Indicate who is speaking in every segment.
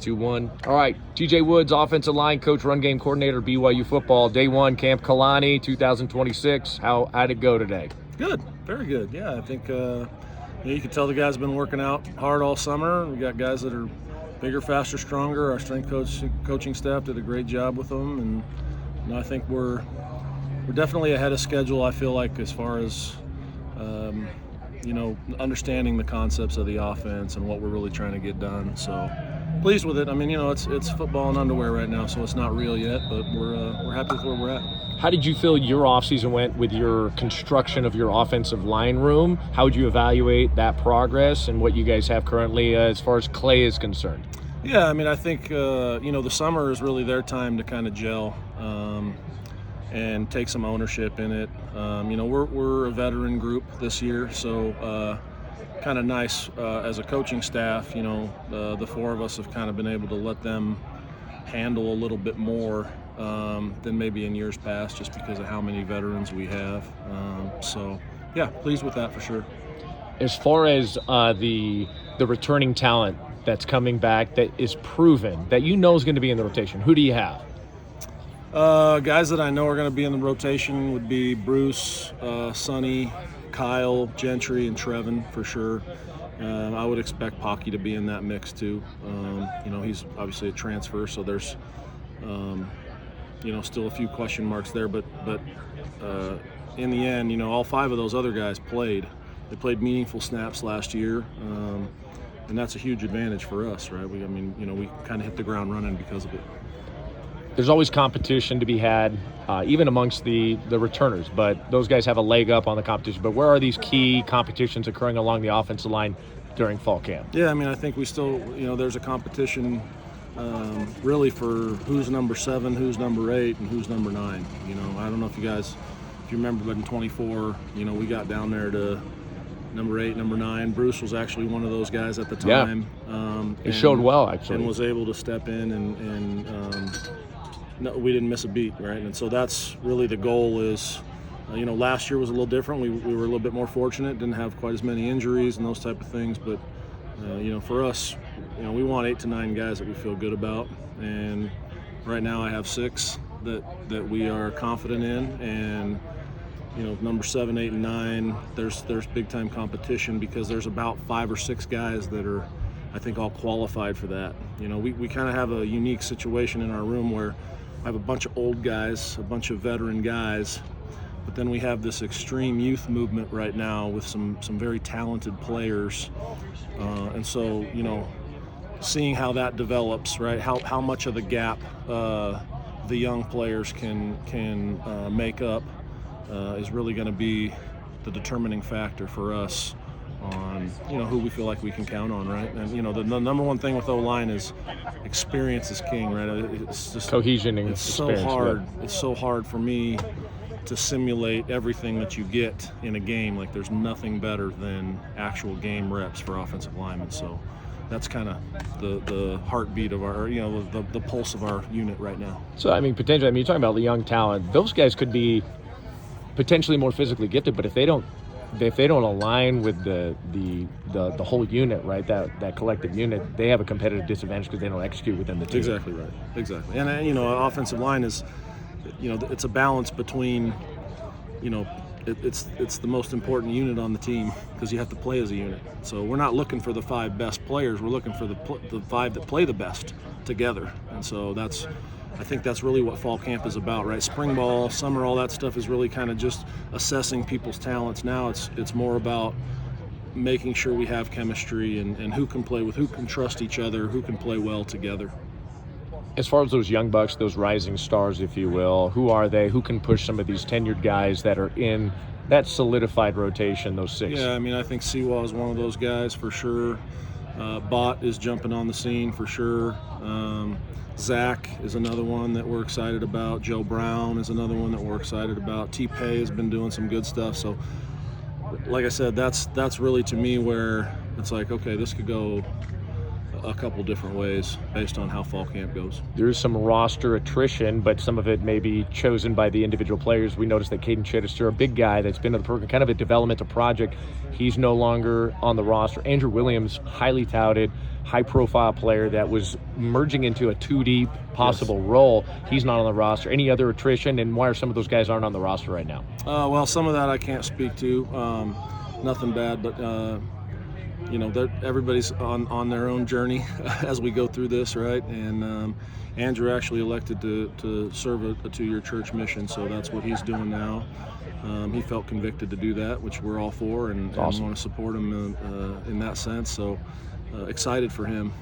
Speaker 1: 2-1. All right, TJ Woods, offensive line coach, run game coordinator, BYU football. Day one, Camp Kalani, 2026. How'd it go today?
Speaker 2: Good, very good. Yeah, I think you can tell the guys have been working out hard all summer. We got guys that are bigger, faster, stronger. Our strength coaching staff did a great job with them, and I think we're definitely ahead of schedule. I feel like as far as understanding the concepts of the offense and what we're really trying to get done. So pleased with it. I mean, it's football and underwear right now, so it's not real yet, but we're happy with where we're at.
Speaker 1: How did you feel your offseason went with your construction of your offensive line room? How would you evaluate that progress and what you guys have currently as far as Clay is concerned?
Speaker 2: Yeah, I mean, I think, the summer is really their time to kind of gel and take some ownership in it. We're a veteran group this year, so kind of nice as a coaching staff, the four of us have kind of been able to let them handle a little bit more than maybe in years past, just because of how many veterans we have. Yeah, pleased with that for sure.
Speaker 1: As far as the returning talent that's coming back that is proven, that is going to be in the rotation, who do you have?
Speaker 2: Guys that I know are going to be in the rotation would be Bruce, Sonny, Kyle, Gentry, and Trevin for sure. I would expect Pocky to be in that mix too. He's obviously a transfer, so there's still a few question marks there. But in the end, all five of those other guys played. They played meaningful snaps last year, and that's a huge advantage for us, right? We kind of hit the ground running because of it.
Speaker 1: There's always competition to be had, even amongst the returners, but those guys have a leg up on the competition. But where are these key competitions occurring along the offensive line during fall camp?
Speaker 2: Yeah, I mean, I think we still, there's a competition really for who's number 7, who's number 8, and who's number 9. I don't know if you remember, but in 24, we got down there to number 8, number 9. Bruce was actually one of those guys at the time.
Speaker 1: Yeah. He showed well, actually.
Speaker 2: And was able to step in and no, we didn't miss a beat, right? And so that's really the goal is, last year was a little different. We were a little bit more fortunate, didn't have quite as many injuries and those type of things. But, for us, we want 8 to 9 guys that we feel good about. And right now I have 6 that we are confident in. And, number 7, 8, and 9, there's big time competition because there's about 5 or 6 guys that are, I think, all qualified for that. We kind of have a unique situation in our room where I have a bunch of old guys, a bunch of veteran guys, but then we have this extreme youth movement right now with some very talented players. And so, seeing how that develops, right, how much of the gap the young players can make up is really going to be the determining factor for us on who we feel like we can count on, right? And the number one thing with O-line is experience is king, right? It's just
Speaker 1: cohesion.
Speaker 2: It's so hard. Yeah. It's so hard for me to simulate everything that you get in a game. Like, there's nothing better than actual game reps for offensive linemen. So that's kind of the heartbeat of our, the pulse of our unit right now.
Speaker 1: So potentially, you're talking about the young talent. Those guys could be potentially more physically gifted, but if they don't align with the whole unit, right, that collective unit, they have a competitive disadvantage because they don't execute within the team.
Speaker 2: Exactly right. Exactly. And offensive line is, it's a balance between, it's the most important unit on the team because you have to play as a unit. So we're not looking for the 5 best players. We're looking for the 5 that play the best together. And so I think that's really what fall camp is about, right? Spring ball, summer, all that stuff is really kind of just assessing people's talents. Now it's more about making sure we have chemistry and who can play with, who can trust each other, who can play well together.
Speaker 1: As far as those young bucks, those rising stars, if you will, who are they? Who can push some of these tenured guys that are in that solidified rotation, those 6?
Speaker 2: Yeah, I think Siwa is one of those guys for sure. Bott is jumping on the scene for sure. Zach is another one that we're excited about. Joe Brown is another one that we're excited about. T-Pay has been doing some good stuff. So, like I said, that's really to me where it's like, okay, this could go a couple different ways based on how fall camp goes.
Speaker 1: There's some roster attrition, but some of it may be chosen by the individual players. We noticed that Caden Chittister, a big guy that's been in the program, kind of a developmental project, he's no longer on the roster. Andrew Williams, highly touted, high-profile player that was merging into a 2 deep possible role. He's not on the roster. Any other attrition, and why are some of those guys aren't on the roster right now?
Speaker 2: Well, some of that I can't speak to. Nothing bad, but everybody's on their own journey as we go through this, right? And Andrew actually elected to serve a 2-year church mission, so that's what he's doing now. He felt convicted to do that, which we're all for, and
Speaker 1: awesome.
Speaker 2: want to support him in that sense. So excited for him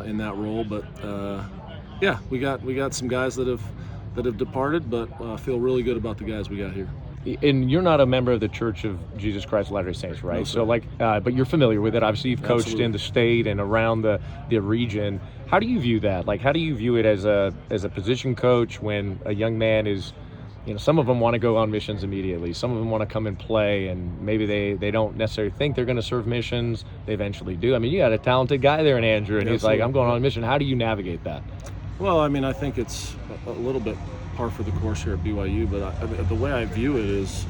Speaker 2: in that role. But yeah, we got some guys that have departed, but feel really good about the guys we got here.
Speaker 1: And you're not a member of the Church of Jesus Christ of Latter-day Saints, right?
Speaker 2: No,
Speaker 1: so but you're familiar with it. Obviously, you've coached
Speaker 2: Absolutely.
Speaker 1: in the state and around the region. How do you view that? Like, how do you view it as a position coach when a young man is, some of them want to go on missions immediately. Some of them want to come and play, and maybe they don't necessarily think they're going to serve missions. They eventually do. I mean, you got a talented guy there in Andrew, and he's like, I'm going on a mission. How do you navigate that?
Speaker 2: Well, I mean, I think it's a little bit par for the course here at BYU, but the way I view it is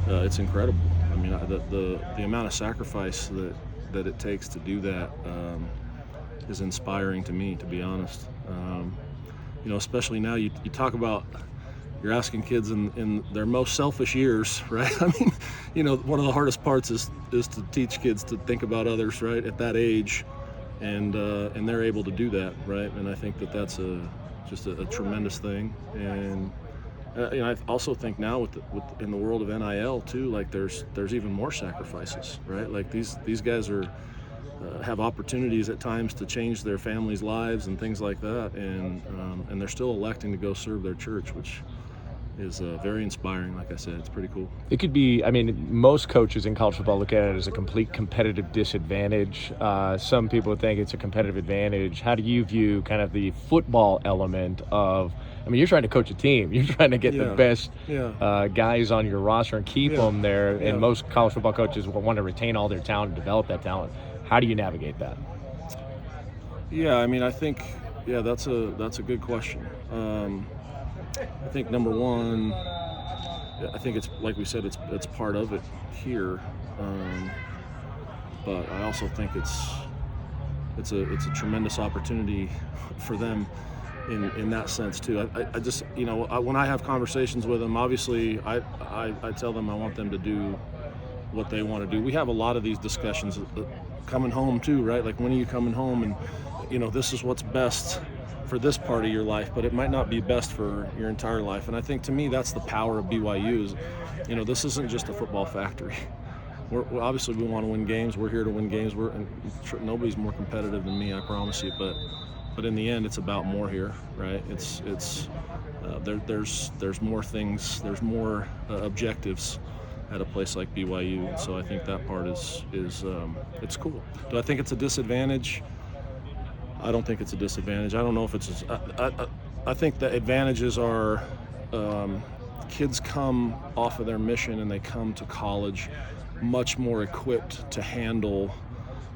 Speaker 2: it's incredible. I mean, the amount of sacrifice that it takes to do that is inspiring to me, to be honest. Especially now you talk about, you're asking kids in their most selfish years, right? I mean, one of the hardest parts is to teach kids to think about others, right, at that age, and they're able to do that, right? And I think that's just a tremendous thing. And I also think now in the world of NIL too, like there's even more sacrifices, right? Like these guys have opportunities at times to change their families' lives and things like that, and they're still electing to go serve their church, which is very inspiring. Like I said, it's pretty cool.
Speaker 1: It could be, I mean, most coaches in college football look at it as a complete competitive disadvantage. Some people think it's a competitive advantage. How do you view kind of the football element of, I mean, you're trying to coach a team. You're trying to get the best guys on your roster and keep them there. And most college football coaches will want to retain all their talent and develop that talent. How do you navigate that?
Speaker 2: Yeah, I mean, I think, that's a good question. I think number one, I think it's like we said, it's part of it here, but I also think it's a tremendous opportunity for them in that sense too. I just when I have conversations with them, obviously I tell them I want them to do what they want to do. We have a lot of these discussions coming home too, right? Like, when are you coming home? And this is what's best for this part of your life, but it might not be best for your entire life. And I think, to me, that's the power of BYU is, this isn't just a football factory. We're obviously, we want to win games. We're here to win games. Nobody's more competitive than me, I promise you. But in the end, it's about more here, right? There's more things. There's more objectives at a place like BYU. And so I think that part is it's cool. Do I think it's a disadvantage? I don't think it's a disadvantage. I don't know if it's. I think the advantages are kids come off of their mission and they come to college much more equipped to handle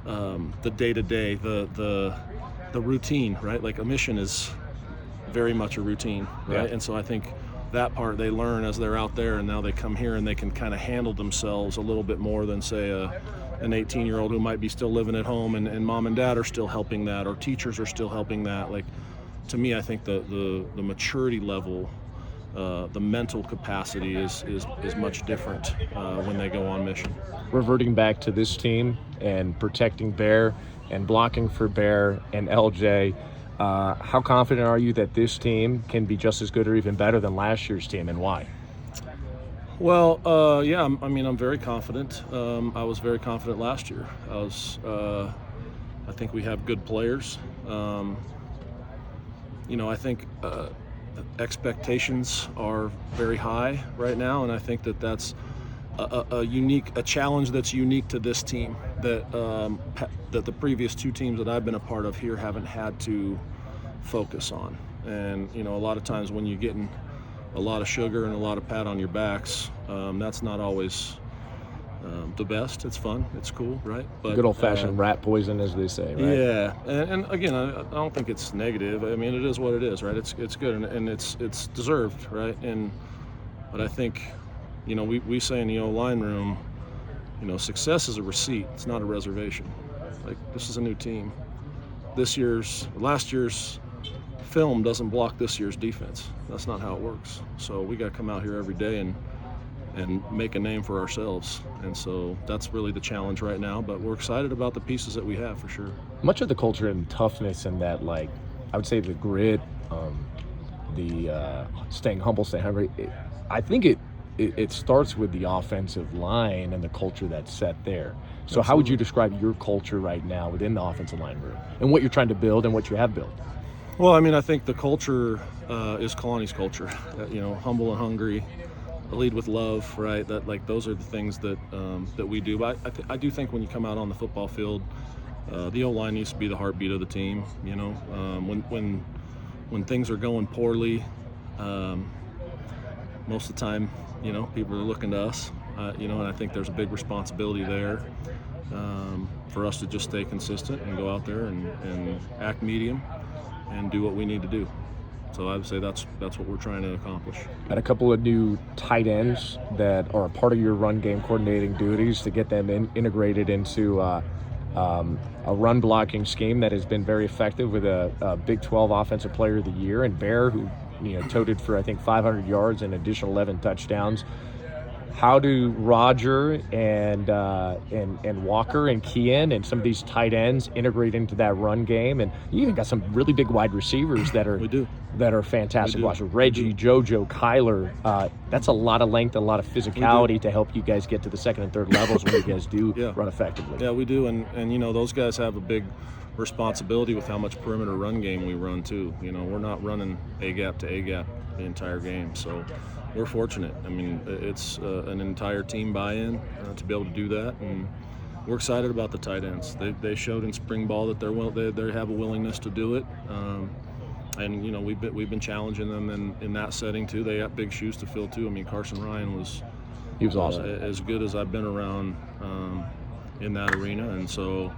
Speaker 2: the day-to-day, the routine, right? Like, a mission is very much a routine, right? And so I think that part they learn as they're out there, and now they come here and they can kind of handle themselves a little bit more than, say, an 18-year-old who might be still living at home and mom and dad are still helping that, or teachers are still helping that. Like, to me, I think the maturity level, the mental capacity is much different when they go on mission.
Speaker 1: Reverting back to this team and protecting Bear and blocking for Bear and LJ, how confident are you that this team can be just as good or even better than last year's team, and why?
Speaker 2: Well, I'm very confident. I was very confident last year. I think we have good players. I think expectations are very high right now, and I think that's a challenge that's unique to this team that the previous two teams that I've been a part of here haven't had to focus on. And a lot of times when you're getting a lot of sugar and a lot of pat on your backs, that's not always the best. It's fun, it's cool, right? But
Speaker 1: good old-fashioned rat poison, as they say, right?
Speaker 2: Yeah, and again, I don't think it's negative. I mean, it is what it is, right? It's good, and it's deserved, right? But I think, we say in the O-line room, success is a receipt. It's not a reservation. Like, this is a new team, last year's film doesn't block this year's defense. That's not how it works. So we got to come out here every day and make a name for ourselves. And so that's really the challenge right now, but we're excited about the pieces that we have for sure.
Speaker 1: Much of the culture and toughness and that, like, I would say the grit, the staying humble, staying hungry, I think it starts with the offensive line and the culture that's set there. So
Speaker 2: Absolutely.
Speaker 1: How would you describe your culture right now within the offensive line room and what you're trying to build and what you have built?
Speaker 2: Well, I mean, I think the culture is Kalani's culture. Humble and hungry, lead with love, right? That, like, those are the things that we do. But I do think when you come out on the football field, the O-line needs to be the heartbeat of the team. When things are going poorly, most of the time, people are looking to us. And I think there's a big responsibility there for us to just stay consistent and go out there and act medium and do what we need to do. So I would say that's what we're trying to accomplish.
Speaker 1: And a couple of new tight ends that are a part of your run game coordinating duties to get them integrated into a run blocking scheme that has been very effective with a Big 12 Offensive Player of the Year, and Bear, who toted for I think 500 yards and additional 11 touchdowns. How do Roger and Walker and Kean and some of these tight ends integrate into that run game? And you even got some really big wide receivers that are fantastic. Watch Reggie, JoJo, Kyler. That's a lot of length, a lot of physicality to help you guys get to the second and third levels when you guys do run effectively.
Speaker 2: Yeah, we do, and those guys have a big responsibility with how much perimeter run game we run too. We're not running A gap to A gap the entire game, so we're fortunate. I mean, it's an entire team buy-in to be able to do that, and we're excited about the tight ends. They showed in spring ball that they have a willingness to do it, and we've been challenging them in that setting too. They got big shoes to fill too. I mean, Carson Ryan was
Speaker 1: awesome,
Speaker 2: as good as I've been around in that arena, and so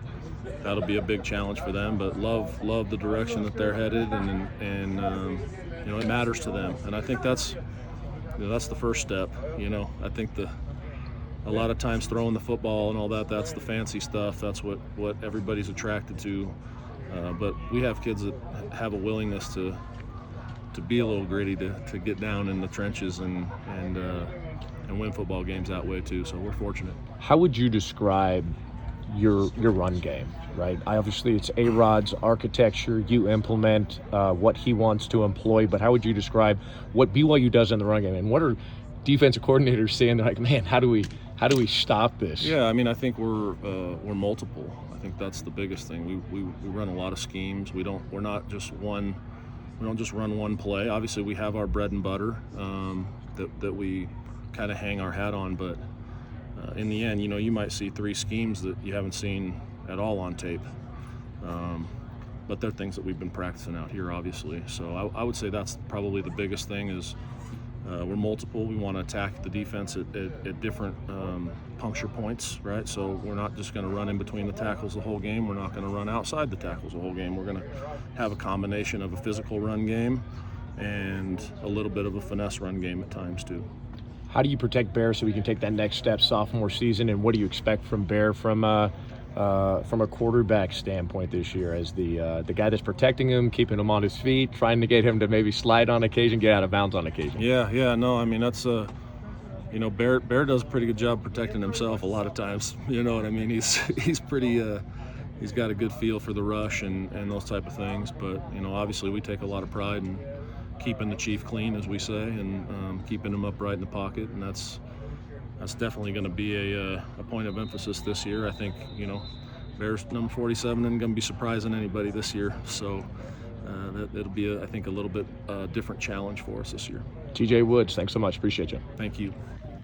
Speaker 2: that'll be a big challenge for them. But love the direction that they're headed, and it matters to them, and I think that's the first step. I think a lot of times throwing the football and all that's the fancy stuff. That's what everybody's attracted to. But we have kids that have a willingness to be a little gritty, to get down in the trenches and win football games that way too. So we're fortunate.
Speaker 1: How would you describe your run game? Right, obviously it's A-Rod's architecture. You implement what he wants to employ, but how would you describe what BYU does in the run game, and what are defensive coordinators saying? They're like, man, how do we stop this?
Speaker 2: Yeah, I mean, I think we're multiple. I think that's the biggest thing. We run a lot of schemes. We don't just run one play. Obviously, we have our bread and butter that we kind of hang our hat on, but in the end, you might see three schemes that you haven't seen at all on tape, but they're things that we've been practicing out here, obviously. So I would say that's probably the biggest thing is we're multiple. We want to attack the defense at different puncture points, right? So we're not just going to run in between the tackles the whole game. We're not going to run outside the tackles the whole game. We're going to have a combination of a physical run game and a little bit of a finesse run game at times too.
Speaker 1: How do you protect Bear so we can take that next step sophomore season, and what do you expect from Bear from a quarterback standpoint this year, as the guy that's protecting him, keeping him on his feet, trying to get him to maybe slide on occasion, get out of bounds on occasion?
Speaker 2: Yeah, no, I mean, that's Bear does a pretty good job protecting himself a lot of times. You know what I mean? He's pretty he's got a good feel for the rush and those type of things, but obviously we take a lot of pride in keeping the chief clean, as we say, and keeping him upright in the pocket, and that's definitely going to be a point of emphasis this year. I think Bears number 47 isn't going to be surprising anybody this year, so it'll be I think a little bit different challenge for us this year.
Speaker 1: TJ Woods, thanks so much. Appreciate you.
Speaker 2: Thank you.